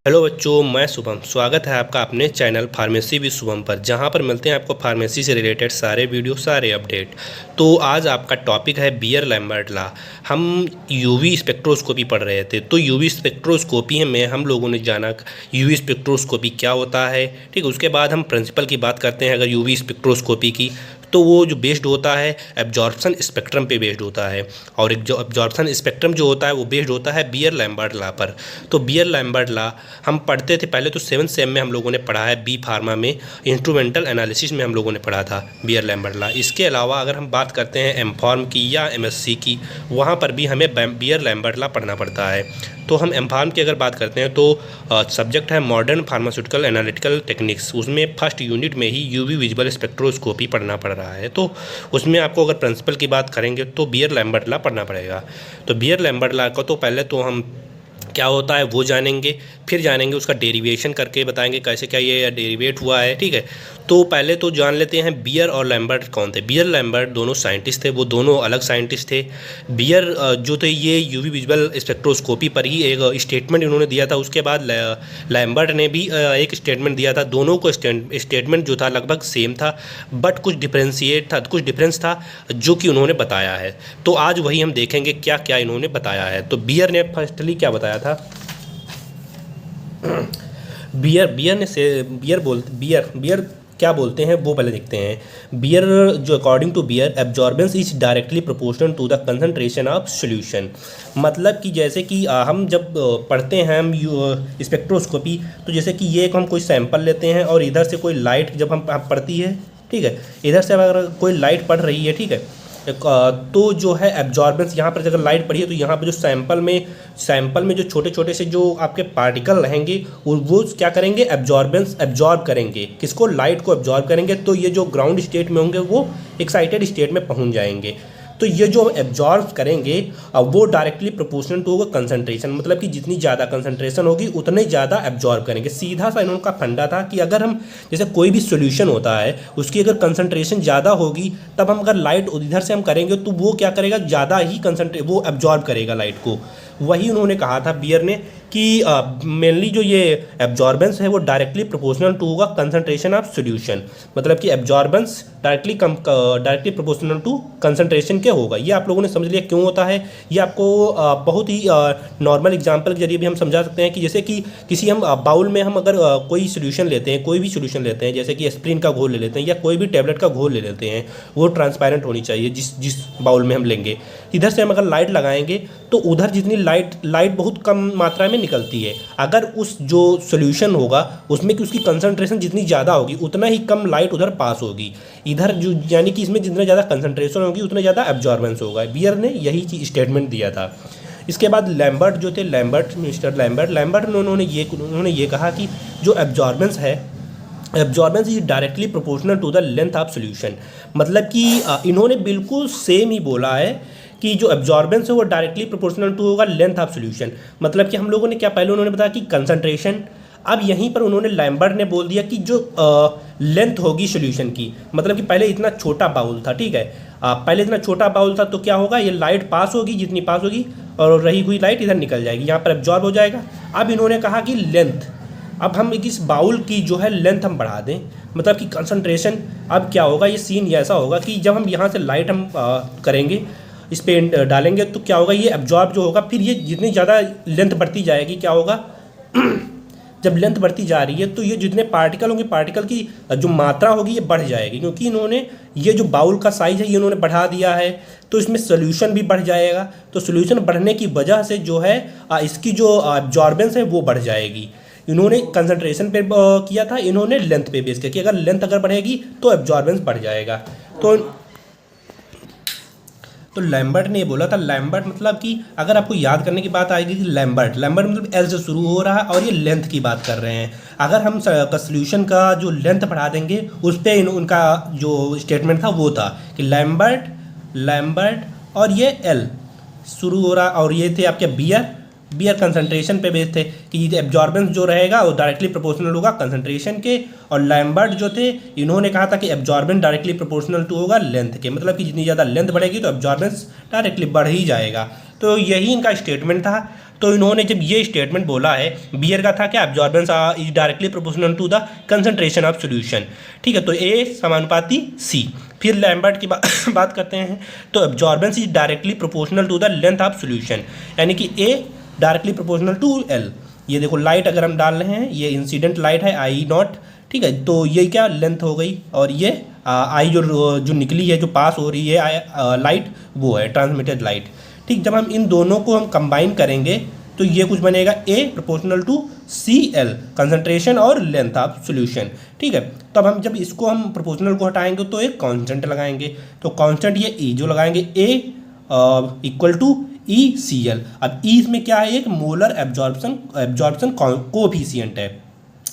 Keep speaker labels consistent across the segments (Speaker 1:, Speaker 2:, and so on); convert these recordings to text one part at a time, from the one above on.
Speaker 1: Hello बच्चों, मैं शुभम। स्वागत है आपका अपने चैनल फार्मेसी विद शुभम पर, जहां पर मिलते हैं आपको फार्मेसी से रिलेटेड सारे वीडियो, सारे अपडेट। तो आज आपका टॉपिक है बियर लैम्बर्ट लॉ। हम यूवी स्पेक्ट्रोस्कोपी पढ़ रहे थे, तो यूवी स्पेक्ट्रोस्कोपी में हम लोगों ने जाना यूवी स्पेक्ट्रोस्कोपी क्या होता है। ठीक है, उसके बाद हम प्रिंसिपल की बात करते हैं। अगर यूवी स्पेक्ट्रोस्कोपी की तो वो जो बेस्ड होता है एब्जॉर्प्शन स्पेक्ट्रम पे बेस्ड होता है, और एक जो एब्जॉर्प्शन स्पेक्ट्रम जो होता है वो बेस्ड होता है बियर लैम्बर्ट लॉ पर। तो बियर लैम्बर्ट लॉ हम पढ़ते थे पहले, तो 7th सेम में हम लोगों ने पढ़ा है, बी फार्मा में इंस्ट्रूमेंटल एनालिसिस में हम लोगों ने पढ़ा था बियर लैम्बर्ट लॉ। इसके अलावा अगर हम बात करते हैं एम फार्म की या एमएससी की, वहाँ पर भी हमें बियर लैम्बर्ट लॉ पढ़ना पड़ता है। तो हम एम फार्म की अगर बात करते हैं तो सब्जेक्ट है मॉडर्न फार्मास्यूटिकल एनालिटिकल टेक्निक्स। उसमें फर्स्ट यूनिट में ही यूवी विजुअल स्पेक्ट्रोस्कोपी पढ़ना पड़ रहा है। तो उसमें आपको अगर प्रिंसिपल की बात करेंगे तो बियर लैम्बर्ट लॉ पढ़ना पड़ेगा। तो बियर लैम्बर्ट लॉ को तो पहले तो हम क्या होता है वो जानेंगे, फिर जानेंगे उसका डेरिवेशन करके बताएंगे कैसे क्या ये डेरिवेट हुआ है। ठीक है, तो पहले तो जान लेते हैं बियर और लैम्बर्ट कौन थे। बियर लैम्बर्ट दोनों साइंटिस्ट थे, वो दोनों अलग साइंटिस्ट थे। बियर जो थे ये यूवी विजुअल स्पेक्ट्रोस्कोपी पर ही एक स्टेटमेंट इन्होंने दिया था। उसके बाद लैम्बर्ट ने भी एक स्टेटमेंट दिया था। दोनों को स्टेटमेंट जो था लगभग सेम था, बट कुछ डिफरेंस था जो कि उन्होंने बताया है। तो आज वही हम देखेंगे क्या क्या इन्होंने बताया है। तो बियर ने फर्स्टली क्या बताया था। बियर क्या बोलते हैं वो पहले देखते हैं। बियर जो according to Beer absorbance is directly proportional to the concentration of solution. मतलब कि जैसे कि हम जब पढ़ते हैं हम स्पेक्ट्रोस्कोपी, तो जैसे कि ये एक हम कोई सैंपल लेते हैं और इधर से कोई लाइट जब हम पड़ती है, ठीक है, इधर से अगर कोई लाइट पड़ रही है, ठीक है, तो जो है एब्जॉर्बेंस यहाँ पर अगर लाइट पड़ी है तो यहाँ पर जो सैंपल में जो छोटे छोटे से जो आपके पार्टिकल रहेंगे वो क्या करेंगे, एब्जॉर्ब करेंगे। किसको? लाइट को एब्जॉर्ब करेंगे। तो ये जो ग्राउंड स्टेट में होंगे वो एक्साइटेड स्टेट में पहुँच जाएंगे। तो ये जो एब्जॉर्ब करेंगे वो डायरेक्टली प्रोपोर्शनल टू होगा कंसंट्रेशन। मतलब कि जितनी ज़्यादा कंसंट्रेशन होगी उतने ज़्यादा एब्जॉर्ब करेंगे। सीधा सा इनका फंडा था कि अगर हम जैसे कोई भी सॉल्यूशन होता है उसकी अगर कंसंट्रेशन ज़्यादा होगी, तब हम अगर लाइट इधर से हम करेंगे तो वो क्या करेगा, ज़्यादा ही वो एब्जॉर्ब करेगा लाइट को। वही उन्होंने कहा था बियर ने कि मेनली जो ये एब्जॉर्बेंस है वो डायरेक्टली प्रोपोर्शनल टू होगा कंसंट्रेशन ऑफ सॉल्यूशन। मतलब कि absorbance directly proportional to concentration क्या होगा। ये आप लोगों ने समझ लिया क्यों होता है। ये आपको बहुत ही नॉर्मल एग्जांपल के जरिए भी हम समझा सकते हैं कि जैसे कि किसी हम बाउल में हम अगर कोई सोल्यूशन लेते हैं, कोई भी सोल्यूशन लेते हैं, जैसे कि एस्प्रिन का घोल ले लेते हैं या कोई भी टेबलेट का घोल ले लेते हैं, वो ट्रांसपेरेंट होनी चाहिए जिस बाउल में हम लेंगे। इधर से हम अगर लाइट लगाएंगे तो उधर जितनी लाइट बहुत कम मात्रा में निकलती है। अगर उस जो सॉल्यूशन होगा उसमें कि उसकी कंसंट्रेशन जितनी ज़्यादा होगी उतना ही कम लाइट उधर पास होगी। इधर जो यानी कि इसमें जितना ज़्यादा कंसंट्रेशन होगी उतना ज़्यादा एब्जॉर्बेंस होगा। बियर ने यही स्टेटमेंट दिया था। इसके बाद लैम्बर्ट जो थे, मिस्टर लैम्बर्ट उन्होंने ये कहा कि जो एब्जॉर्बेंस है, absorbance is directly proportional to the length of solution. मतलब कि इन्होंने बिल्कुल सेम ही बोला है कि जो एब्जॉर्बेंस है वो डायरेक्टली प्रोपोर्शनल टू होगा लेंथ ऑफ सॉल्यूशन। मतलब कि हम लोगों ने क्या पहले उन्होंने बताया कि कंसंट्रेशन, अब यहीं पर उन्होंने लैम्बर्ट ने बोल दिया कि जो लेंथ होगी सॉल्यूशन की। मतलब कि पहले इतना छोटा बाउल था, ठीक है, पहले इतना छोटा बाउल था तो क्या होगा, ये लाइट पास होगी, जितनी पास होगी और रही हुई लाइट इधर निकल जाएगी, यहाँ पर एब्जॉर्ब हो जाएगा। अब इन्होंने कहा कि लेंथ, अब हम इस बाउल की जो है लेंथ हम बढ़ा दें, मतलब कि कंसंट्रेशन। अब क्या होगा, ये सीन ऐसा होगा कि जब हम यहाँ से लाइट हम करेंगे, इस पे डालेंगे, तो क्या होगा, ये एब्जॉर्ब जो होगा, फिर ये जितनी ज़्यादा लेंथ बढ़ती जाएगी, क्या होगा जब लेंथ बढ़ती जा रही है तो ये जितने पार्टिकल होंगे, पार्टिकल की जो मात्रा होगी ये बढ़ जाएगी। क्योंकि इन्होंने ये जो बाउल का साइज़ है ये उन्होंने बढ़ा दिया है, तो इसमें सोल्यूशन भी बढ़ जाएगा। तो सोल्यूशन बढ़ने की वजह से जो है इसकी जो एब्जॉर्बेंस है वो बढ़ जाएगी। इन्होंने कंसंट्रेशन पे किया था, इन्होंने लेंथ पे बेस किया कि अगर लेंथ अगर बढ़ेगी तो एब्जॉर्बेंस बढ़ जाएगा। तो लैम्बर्ट ने बोला था, लैम्बर्ट मतलब कि अगर आपको याद करने की बात आएगी कि लैम्बर्ट मतलब एल से शुरू हो रहा है और ये लेंथ की बात कर रहे हैं। अगर हम सोल्यूशन का जो लेंथ बढ़ा देंगे उस पर उनका जो स्टेटमेंट था वो था कि लैम्बर्ट और ये एल शुरू हो रहा, और ये थे आपके बियर कंसंट्रेशन पे बेस थे कि एब्जॉर्बेंस जो रहेगा वो डायरेक्टली प्रोपोर्शनल होगा कंसंट्रेशन के। और लैम्बर्ट जो थे इन्होंने कहा था कि एब्जॉर्बेंस डायरेक्टली प्रोपोर्शनल टू होगा लेंथ के। मतलब कि जितनी ज़्यादा लेंथ बढ़ेगी तो एब्जॉर्बेंस डायरेक्टली बढ़ ही जाएगा। तो यही इनका स्टेटमेंट था। तो इन्होंने जब ये स्टेटमेंट बोला है, बियर का था क्या, absorbance is directly proportional to the concentration of solution, ठीक है, तो ए समानुपाती सी। फिर लैम्बर्ट की बात करते हैं, तो absorbance is directly proportional to the length of solution, यानी कि A directly proportional to L. ये देखो लाइट अगर हम डाल रहे हैं, ये इंसिडेंट लाइट है आई नॉट, ठीक है, तो ये क्या लेंथ हो गई, और ये आई जो निकली है, जो पास हो रही है लाइट, वो है ट्रांसमिटेड लाइट, ठीक। जब हम इन दोनों को हम कंबाइन करेंगे तो ये कुछ बनेगा A proportional to C L, concentration और लेंथ ऑफ सॉल्यूशन, ठीक है। तब हम जब इसको हम प्रोपोर्शनल को हटाएंगे तो एक कांस्टेंट लगाएंगे, तो कांस्टेंट ये ई जो लगाएंगे A equal to E C L. अब ई इसमें क्या है, एक मोलर एब्जॉर्प्शन कोएफिशिएंट है।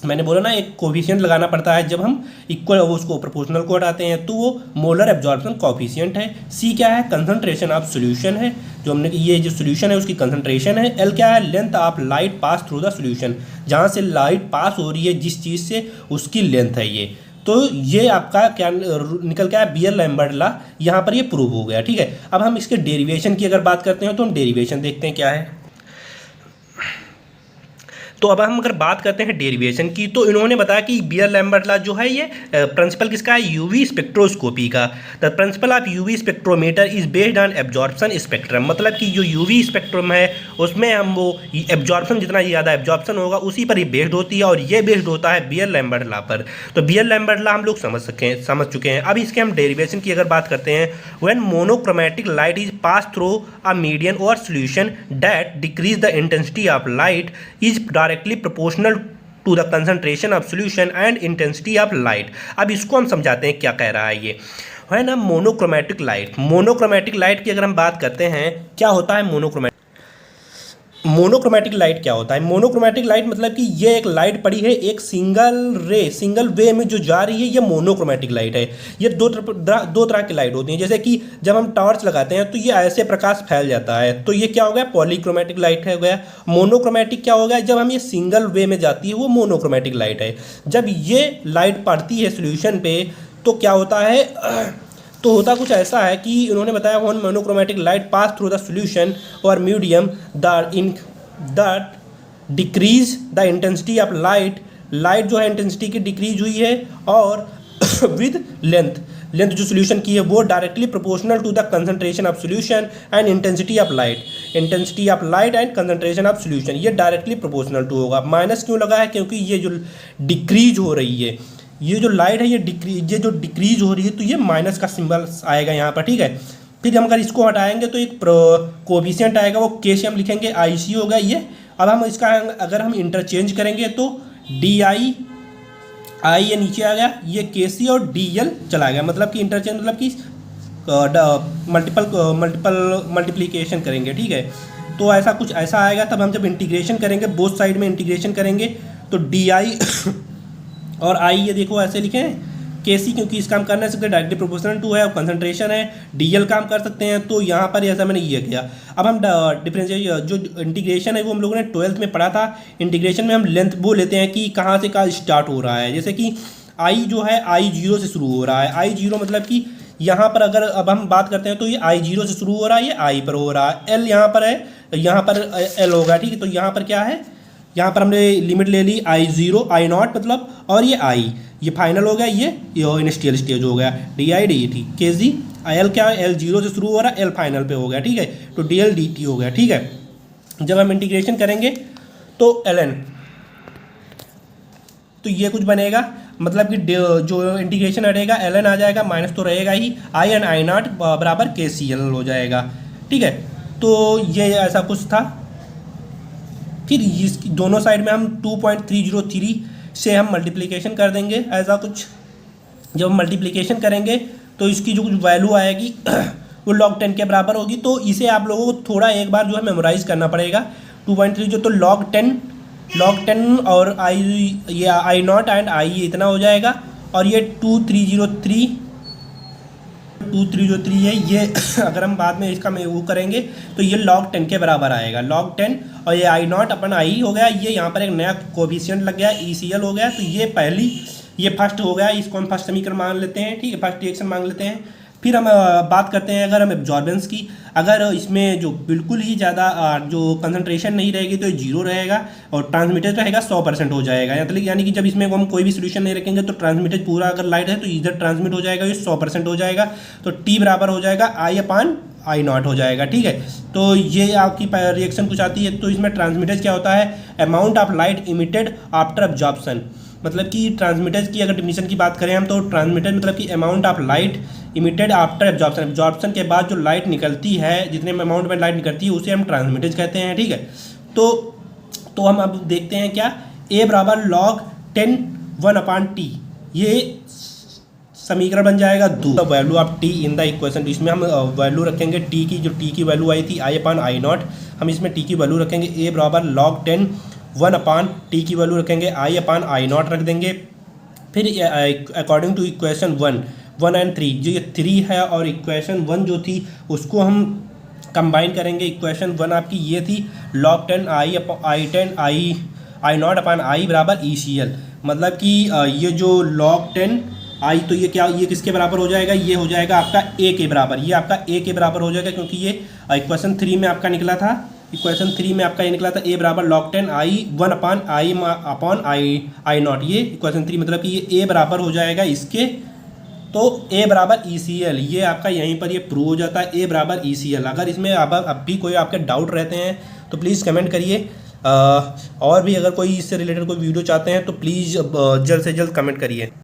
Speaker 1: मैंने बोला ना एक कोएफिशिएंट लगाना पड़ता है जब हम इक्वल उसको प्रोपोर्शनल को हटाते हैं, तो वो मोलर एब्जॉर्प्शन कोएफिशिएंट है। सी क्या है, कंसंट्रेशन ऑफ सॉल्यूशन है, जो हमने ये जो सॉल्यूशन है उसकी कंसंट्रेशन है। एल क्या है, length of light pass through the solution, जहाँ से लाइट पास हो रही है जिस चीज़ से, उसकी लेंथ है ये। तो ये आपका क्या निकल के आया, बियर लैम्बर्ट लॉ, यहाँ पर ये प्रूव हो गया, ठीक है। अब हम इसके डेरिवेशन की अगर बात करते हैं तो हम डेरिवेशन देखते हैं क्या है। तो अब हम अगर बात करते हैं डेरिवेशन की, तो इन्होंने बताया कि बियर लैम्बर्ट लॉ जो है ये प्रिंसिपल किसका है, यूवी स्पेक्ट्रोस्कोपी का। The principle of UV spectrometer is based on absorption spectrum, मतलब कि जो यूवी स्पेक्ट्रम है उसमें हम वो एब्जॉर्प्शन, जितना ज़्यादा एब्जॉर्प्शन होगा उसी पर ही बेस्ड होती है, और ये बेस्ड होता है बियर लैम्बर्ट लॉ पर। तो बियर लैम्बर्ट लॉ हम लोग समझ चुके हैं। अब इसके हम डेरिवेशन की अगर बात करते हैं, when monochromatic light is pass through a medium or solution that decrease the intensity of light is directly proportional to the concentration of solution and intensity of light. अब इसको हम समझाते हैं क्या कह रहा है ये, है ना। मोनोक्रोमैटिक लाइट की अगर हम बात करते हैं, क्या होता है मोनोक्रोमैटिक लाइट क्या होता है। मोनोक्रोमैटिक लाइट मतलब कि ये एक लाइट पड़ी है, एक सिंगल वे में जो जा रही है, ये मोनोक्रोमैटिक लाइट है। ये दो तरह की लाइट होती हैं, जैसे कि जब हम टॉर्च लगाते हैं तो ये ऐसे प्रकाश फैल जाता है, तो ये क्या हो गया, पॉलीक्रोमैटिक लाइट हो गया। मोनोक्रोमैटिक क्या हो गया, जब हम ये सिंगल वे में जाती है वो मोनोक्रोमैटिक लाइट है। जब ये लाइट पड़ती है सोल्यूशन पे तो क्या होता है, तो होता कुछ ऐसा है कि उन्होंने बताया one monochromatic light pass through the solution or medium that decrease the intensity of light जो है इंटेंसिटी की डिक्रीज हुई है, और विद लेंथ जो सॉल्यूशन की है वो directly proportional to the concentration of solution and intensity of light and concentration of solution, ये डायरेक्टली प्रोपोर्शनल टू होगा। माइनस क्यों लगा है, क्योंकि ये जो डिक्रीज हो रही है, ये जो लाइट है ये जो डिक्रीज हो रही है, तो ये माइनस का सिंबल आएगा यहाँ पर, ठीक है। फिर हम अगर इसको हटाएंगे तो एक कोएफिशिएंट आएगा, वो के से हम लिखेंगे आई सी होगा ये। अब हम इसका अगर हम इंटरचेंज करेंगे तो डी आई ये नीचे आ गया, ये के सी और डी एल चला गया, मतलब कि इंटरचेंज मतलब कि मल्टीप्लिकेशन करेंगे, ठीक है। तो ऐसा कुछ ऐसा आएगा। तब हम जब इंटीग्रेशन करेंगे, बोथ साइड में इंटीग्रेशन करेंगे, तो डी आई और आई ये देखो ऐसे लिखे हैं के सी, क्योंकि इस काम करने से डायरेक्टली प्रोपोर्शनल टू है और कंसंट्रेशन है। डी एल काम कर सकते हैं, तो यहाँ पर ऐसा मैंने ये किया। अब हम डिफरेंशिएट जो इंटीग्रेशन है वो हम लोगों ने 12th में पढ़ा था। इंटीग्रेशन में हम लेंथ वो लेते हैं कि कहाँ से कहाँ स्टार्ट हो रहा है, जैसे कि आई जो है आई जीरो से शुरू हो रहा है। आई जीरो मतलब कि यहाँ पर अगर अब हम बात करते हैं तो ये आई जीरो से शुरू हो रहा है, ये आई पर हो रहा है। एल यहाँ पर है, यहाँ पर एल होगा, ठीक है। तो यहाँ पर क्या है, यहाँ पर हमने लिमिट ले ली आई जीरो आई नॉट मतलब, और ये आई ये फाइनल हो गया, ये इनिशियल स्टेज हो गया, डी आई डी टी के जी। एल क्या है, एल जीरो से शुरू हो रहा है, एल फाइनल पे हो गया, ठीक है। तो डी एल डी टी हो गया, ठीक है। जब हम इंटीग्रेशन करेंगे तो एल एन, तो ये कुछ बनेगा, मतलब कि जो इंटीग्रेशन हटेगा एल एन आ जाएगा, माइनस तो रहेगा ही, आई एन आई नॉट बराबर के सी एल हो जाएगा, ठीक है। तो ये ऐसा कुछ था। फिर इस दोनों साइड में हम 2.303 से हम मल्टीप्लिकेशन कर देंगे, ऐसा कुछ। जब हम मल्टीप्लिकेशन करेंगे तो इसकी जो कुछ वैल्यू आएगी वो log 10 के बराबर होगी। तो इसे आप लोगों को थोड़ा एक बार जो है मेमोराइज करना पड़ेगा। 2.3 जो, तो log 10 और आई ये आई नॉट एंड आई इतना हो जाएगा, और ये 2303 है ये अगर हम बाद में इसका वो करेंगे तो ये log 10 के बराबर आएगा, log 10, और ये आई नॉट अपन आई हो गया, ये यहाँ पर एक नया कोएफिशिएंट लग गया ECL हो गया। तो ये फर्स्ट हो गया, इसको हम फर्स्ट समीकरण मान लेते हैं, ठीक है, फर्स्ट रिएक्शन मान लेते हैं। फिर हम बात करते हैं अगर हम एब्जॉर्बेंस की। अगर इसमें जो बिल्कुल ही ज़्यादा जो कंसंट्रेशन नहीं रहेगी तो ये 0 रहेगा और ट्रांसमिटेज रहेगा 100% हो जाएगा। यानी कि जब इसमें हम कोई भी सोल्यूशन नहीं रखेंगे तो ट्रांसमिटेज पूरा अगर लाइट है तो इधर ट्रांसमिट हो जाएगा, ये 100% हो जाएगा। तो टी बराबर हो जाएगा I/I0 हो जाएगा, ठीक है। तो ये आपकी रिएक्शन कुछ आती है। तो इसमें ट्रांसमिटेज क्या होता है, amount of light emitted after absorption. मतलब कि ट्रांसमिटेज की अगर डिफिनीशन की बात करें हम तो ट्रांसमिटेज मतलब कि amount of light emitted after absorption. Absorption के बाद जो लाइट निकलती है, जितने अमाउंट में लाइट निकलती है उसे हम ट्रांसमिटेज कहते हैं, ठीक है। तो हम अब देखते हैं क्या, ए बराबर log 10 1/t, ये समीकरण बन जाएगा 2 value of T in the equation. इसमें हम वैल्यू रखेंगे टी की, जो टी की वैल्यू आई थी I/I0, हम इसमें टी की वैल्यू रखेंगे ए बराबर log 10 1/t की वैल्यू रखेंगे I/I0 रख देंगे। फिर अकॉर्डिंग टू इक्वेशन 1 एंड 3, जो ये 3 है और इक्वेशन 1 जो थी उसको हम कंबाइन करेंगे। इक्वेशन 1 आपकी ये थी log 10 I/I0 बराबर ECL। मतलब कि ये जो log 10 आई, तो ये क्या, ये किसके बराबर हो जाएगा, ये हो जाएगा आपका ए के बराबर। ये आपका ए के बराबर हो जाएगा क्योंकि ये इक्वेशन 3 में आपका निकला था। इक्वेशन 3 में आपका ये निकला था ए बराबर log 10 I/I0। ये इक्वेशन 3 मतलब कि ये ए बराबर हो जाएगा इसके। तो ए बराबर ECL, ये आपका यहीं पर ये प्रूव हो जाता है, ए बराबर ECL। अगर इसमें अब भी कोई आपके डाउट रहते हैं तो प्लीज़ कमेंट करिए। और भी अगर कोई इससे रिलेटेड कोई वीडियो चाहते हैं तो प्लीज़ जल्द से जल्द कमेंट करिए।